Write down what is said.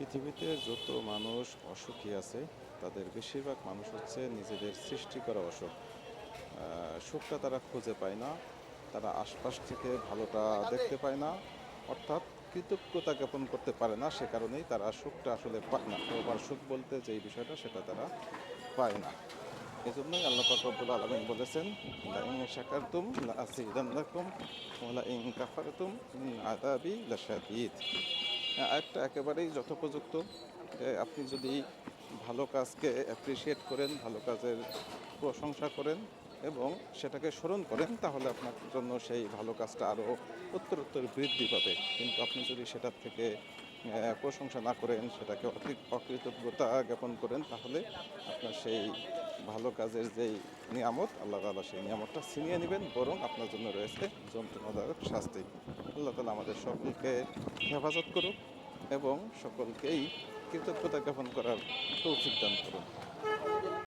পৃথিবীতে যত মানুষ অসুখী আছে তাদের বেশিরভাগ মানুষ হচ্ছে নিজেদের সৃষ্টি করা অসুখ। সুখটা তারা খুঁজে পায় না, তারা আশপাশ থেকে ভালোটা দেখতে পায় না, অর্থাৎ কৃতজ্ঞতা জ্ঞাপন করতে পারে না। সে কারণেই তারা সুখটা আসলে পায় না, প্রপার সুখ বলতে যেই বিষয়টা সেটা তারা পায় না। এজন্যই আল্লাহ পাক রব্বুল আলামিন বলেছেন, লাইন শাকারতুম লাযিদান্নাকুম ওয়া লাইন কাফারতুম ইন আযাবি লাশাদীদ। আরেকটা একেবারেই যথোপযুক্ত যে আপনি যদি ভালো কাজকে অ্যাপ্রিসিয়েট করেন, ভালো কাজের প্রশংসা করেন এবং সেটাকে স্মরণ করেন, তাহলে আপনার জন্য সেই ভালো কাজটা আরও উত্তরোত্তর বৃদ্ধি পাবে। কিন্তু আপনি যদি সেটার থেকে প্রশংসা না করেন, সেটাকে অকৃতজ্ঞতা জ্ঞাপন করেন, তাহলে আপনার সেই ভালো কাজের যেই নিয়ামত আল্লাহ তাআলা সেই নিয়ামতটা ছিনিয়ে নেবেন, বরং আপনার জন্য রয়েছে যন্ত্রণাদায়ক শাস্তি। আল্লাহ তাআলা আমাদের সকলকে হেফাজত করুক এবং সকলকেই কৃতজ্ঞতা জ্ঞাপন করার তৌফিক দান করুন।